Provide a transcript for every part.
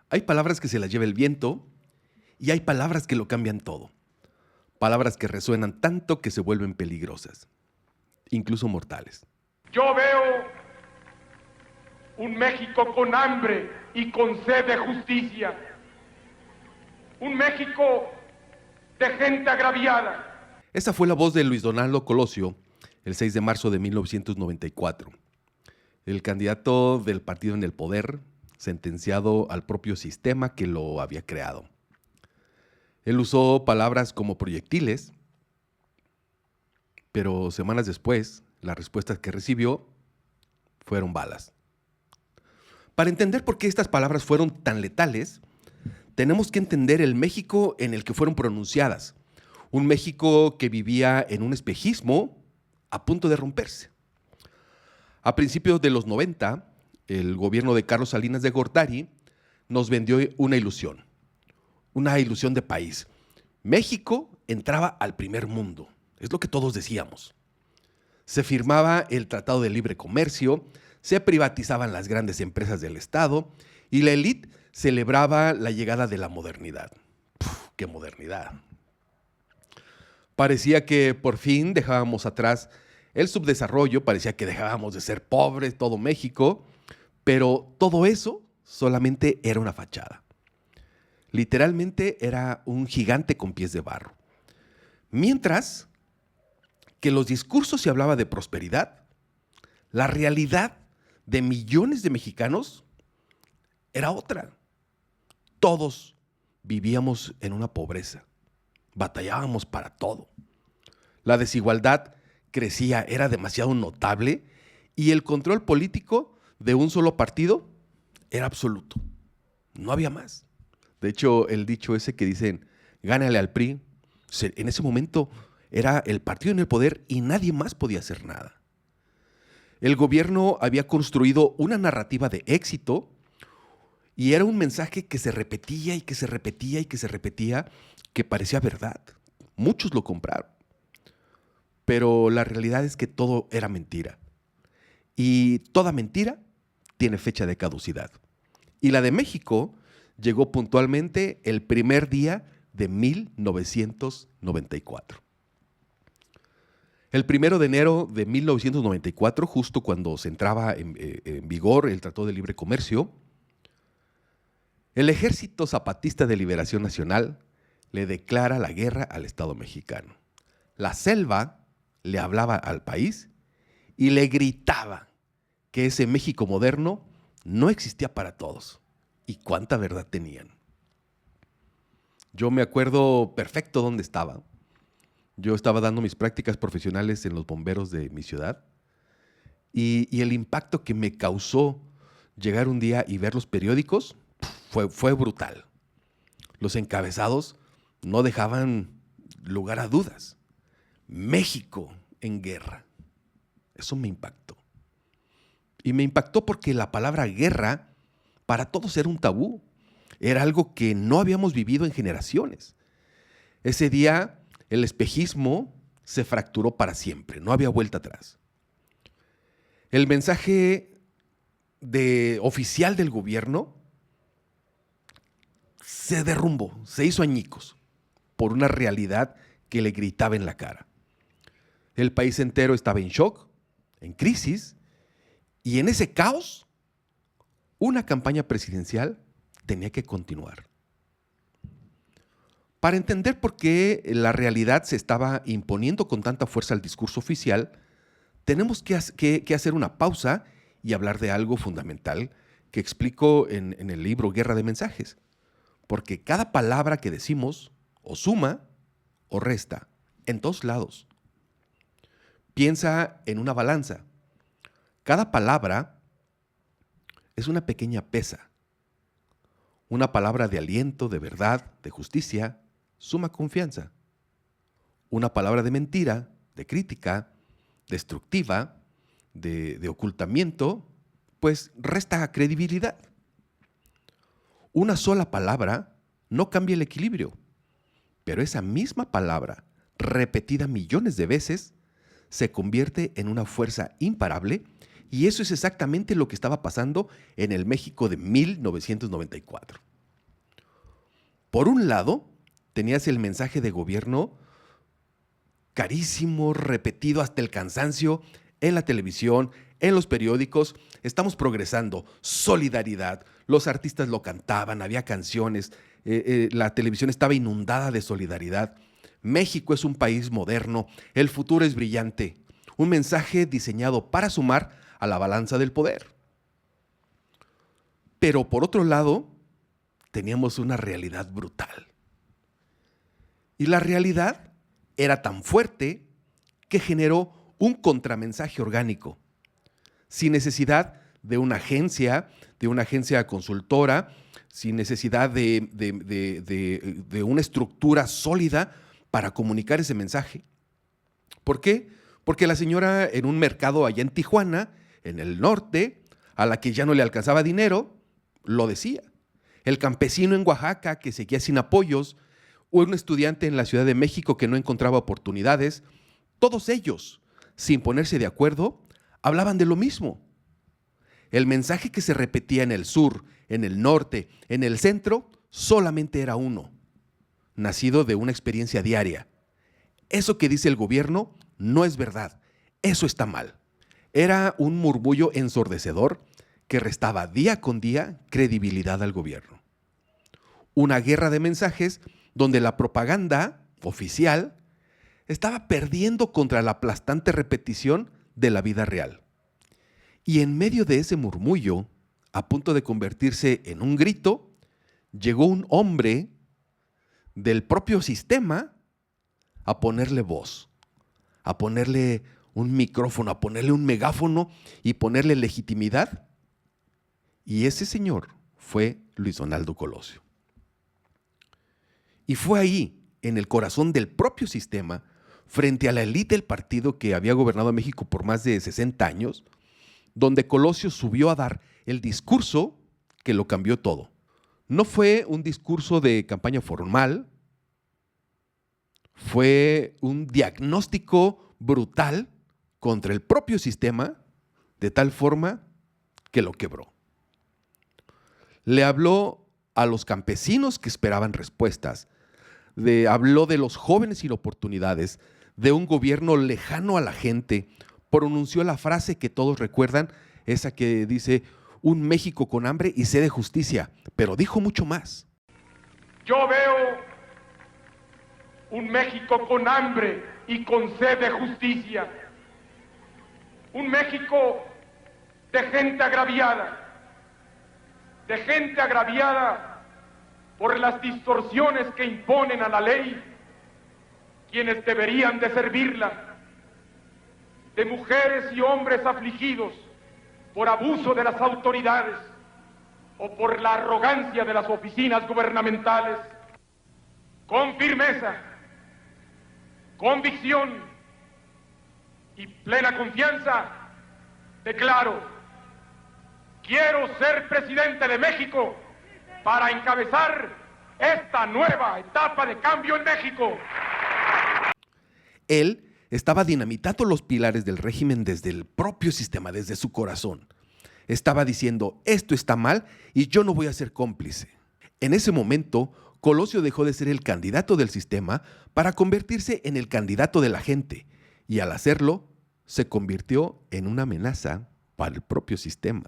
Hay palabras que se las lleva el viento y hay palabras que lo cambian todo. Palabras que resuenan tanto que se vuelven peligrosas, incluso mortales. Yo veo un México con hambre y con sed de justicia. Un México de gente agraviada. Esa fue la voz de Luis Donaldo Colosio el 6 de marzo de 1994. El candidato del partido en el poder, sentenciado al propio sistema que lo había creado. Él usó palabras como proyectiles, pero semanas después, las respuestas que recibió fueron balas. Para entender por qué estas palabras fueron tan letales, tenemos que entender el México en el que fueron pronunciadas. Un México que vivía en un espejismo a punto de romperse. A principios de los 90, el gobierno de Carlos Salinas de Gortari nos vendió una ilusión de país. México entraba al primer mundo, es lo que todos decíamos. Se firmaba el Tratado de Libre Comercio, se privatizaban las grandes empresas del Estado y la élite celebraba la llegada de la modernidad. ¡Qué modernidad! Parecía que por fin dejábamos atrás el subdesarrollo, parecía que dejábamos de ser pobres, todo México, pero todo eso solamente era una fachada. Literalmente era un gigante con pies de barro. Mientras que los discursos se hablaba de prosperidad, la realidad de millones de mexicanos era otra. Todos vivíamos en una pobreza, batallábamos para todo. La desigualdad crecía, era demasiado notable y el control político de un solo partido era absoluto. No había más. De hecho, el dicho ese que dicen, gánale al PRI, en ese momento era el partido en el poder y nadie más podía hacer nada. El gobierno había construido una narrativa de éxito y era un mensaje que se repetía y que se repetía y que se repetía, que parecía verdad. Muchos lo compraron. Pero la realidad es que todo era mentira. Y toda mentira tiene fecha de caducidad. Y la de México llegó puntualmente el primer día de 1994. El 1 de enero de 1994, justo cuando se entraba en vigor el Tratado de Libre Comercio, el Ejército Zapatista de Liberación Nacional le declara la guerra al Estado mexicano. La selva le hablaba al país y le gritaba que ese México moderno no existía para todos. ¿Y cuánta verdad tenían? Yo me acuerdo perfecto dónde estaba. Yo estaba dando mis prácticas profesionales en los bomberos de mi ciudad y el impacto que me causó llegar un día y ver los periódicos fue brutal. Los encabezados no dejaban lugar a dudas. México en guerra. Eso me impactó. Y me impactó porque la palabra guerra para todos era un tabú. Era algo que no habíamos vivido en generaciones. Ese día el espejismo se fracturó para siempre. No había vuelta atrás. El mensaje oficial del gobierno se derrumbó, se hizo añicos por una realidad que le gritaba en la cara. El país entero estaba en shock, en crisis, y en ese caos, una campaña presidencial tenía que continuar. Para entender por qué la realidad se estaba imponiendo con tanta fuerza al discurso oficial, tenemos que hacer una pausa y hablar de algo fundamental que explico en el libro Guerra de Mensajes. Porque cada palabra que decimos o suma o resta, en todos lados. Piensa en una balanza. Cada palabra es una pequeña pesa. Una palabra de aliento, de verdad, de justicia, suma confianza. Una palabra de mentira, de crítica, destructiva, de ocultamiento, pues resta credibilidad. Una sola palabra no cambia el equilibrio, pero esa misma palabra, repetida millones de veces, se convierte en una fuerza imparable y eso es exactamente lo que estaba pasando en el México de 1994. Por un lado, tenías el mensaje de gobierno carísimo, repetido hasta el cansancio en la televisión, en los periódicos. Estamos progresando, solidaridad. Los artistas lo cantaban, había canciones, la televisión estaba inundada de solidaridad. México es un país moderno, el futuro es brillante. Un mensaje diseñado para sumar a la balanza del poder. Pero por otro lado, teníamos una realidad brutal. Y la realidad era tan fuerte que generó un contramensaje orgánico, sin necesidad de una agencia consultora, sin necesidad de una estructura sólida para comunicar ese mensaje. ¿Por qué? Porque la señora en un mercado allá en Tijuana, en el norte, a la que ya no le alcanzaba dinero, lo decía. El campesino en Oaxaca que seguía sin apoyos, o un estudiante en la Ciudad de México que no encontraba oportunidades, todos ellos, sin ponerse de acuerdo, hablaban de lo mismo. El mensaje que se repetía en el sur, en el norte, en el centro, solamente era uno, nacido de una experiencia diaria. Eso que dice el gobierno no es verdad, eso está mal. Era un murmullo ensordecedor que restaba día con día credibilidad al gobierno. Una guerra de mensajes donde la propaganda oficial estaba perdiendo contra la aplastante repetición de la vida real. Y en medio de ese murmullo, a punto de convertirse en un grito, llegó un hombre del propio sistema a ponerle voz, a ponerle un micrófono, a ponerle un megáfono y ponerle legitimidad. Y ese señor fue Luis Donaldo Colosio. Y fue ahí, en el corazón del propio sistema, frente a la élite del partido que había gobernado a México por más de 60 años, donde Colosio subió a dar el discurso que lo cambió todo. No fue un discurso de campaña formal, fue un diagnóstico brutal contra el propio sistema, de tal forma que lo quebró. Le habló a los campesinos que esperaban respuestas, habló de los jóvenes sin oportunidades, de un gobierno lejano a la gente, pronunció la frase que todos recuerdan, esa que dice, un México con hambre y sed de justicia, pero dijo mucho más. Yo veo un México con hambre y con sed de justicia, un México de gente agraviada por las distorsiones que imponen a la ley quienes deberían de servirla, de mujeres y hombres afligidos por abuso de las autoridades o por la arrogancia de las oficinas gubernamentales. Con firmeza, convicción y plena confianza, declaro: quiero ser presidente de México para encabezar esta nueva etapa de cambio en México. Él estaba dinamitando los pilares del régimen desde el propio sistema, desde su corazón. Estaba diciendo, esto está mal y yo no voy a ser cómplice. En ese momento, Colosio dejó de ser el candidato del sistema para convertirse en el candidato de la gente, y al hacerlo, se convirtió en una amenaza para el propio sistema.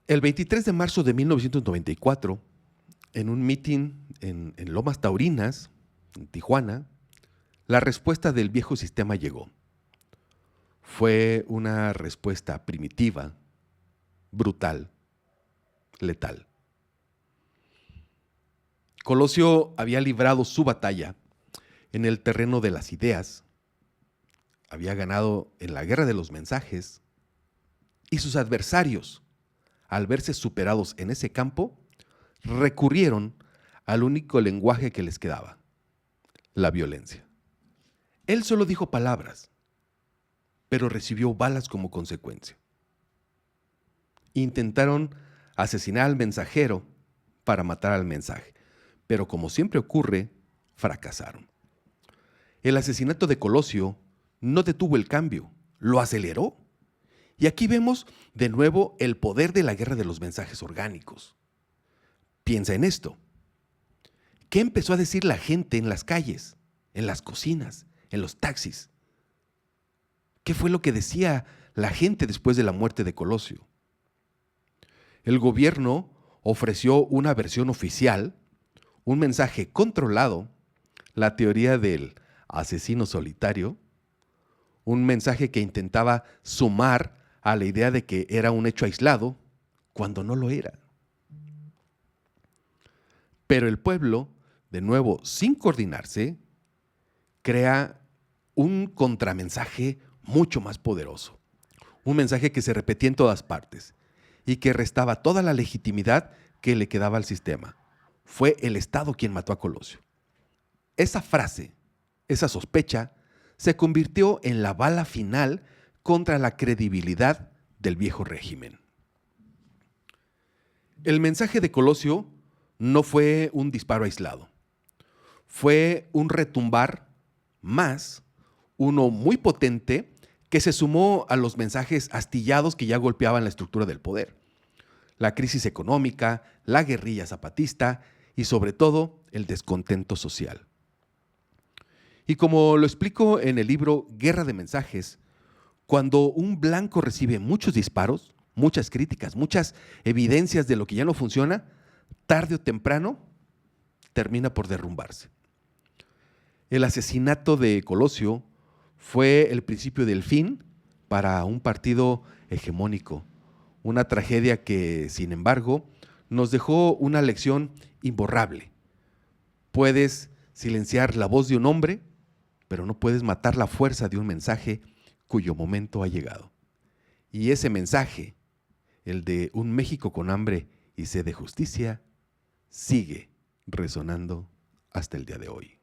El 23 de marzo de 1994, en un mitin en Lomas Taurinas, en Tijuana, la respuesta del viejo sistema llegó. Fue una respuesta primitiva, brutal, letal. Colosio había librado su batalla en el terreno de las ideas, había ganado en la guerra de los mensajes, y sus adversarios, al verse superados en ese campo, recurrieron al único lenguaje que les quedaba: la violencia. Él solo dijo palabras, pero recibió balas como consecuencia. Intentaron asesinar al mensajero para matar al mensaje, pero como siempre ocurre, fracasaron. El asesinato de Colosio no detuvo el cambio, lo aceleró. Y aquí vemos de nuevo el poder de la guerra de los mensajes orgánicos. Piensa en esto. ¿Qué empezó a decir la gente en las calles, en las cocinas, en los taxis? ¿Qué fue lo que decía la gente después de la muerte de Colosio? El gobierno ofreció una versión oficial, un mensaje controlado, la teoría del asesino solitario, un mensaje que intentaba sumar a la idea de que era un hecho aislado cuando no lo era. Pero el pueblo, de nuevo, sin coordinarse, crea un contramensaje mucho más poderoso. Un mensaje que se repetía en todas partes y que restaba toda la legitimidad que le quedaba al sistema. Fue el Estado quien mató a Colosio. Esa frase, esa sospecha, se convirtió en la bala final contra la credibilidad del viejo régimen. El mensaje de Colosio no fue un disparo aislado. Fue un retumbar más, uno muy potente, que se sumó a los mensajes astillados que ya golpeaban la estructura del poder. La crisis económica, la guerrilla zapatista y sobre todo el descontento social. Y como lo explico en el libro Guerra de Mensajes, cuando un blanco recibe muchos disparos, muchas críticas, muchas evidencias de lo que ya no funciona, tarde o temprano termina por derrumbarse. El asesinato de Colosio fue el principio del fin para un partido hegemónico, una tragedia que, sin embargo, nos dejó una lección imborrable. Puedes silenciar la voz de un hombre, pero no puedes matar la fuerza de un mensaje cuyo momento ha llegado. Y ese mensaje, el de un México con hambre y sed de justicia, sigue resonando hasta el día de hoy.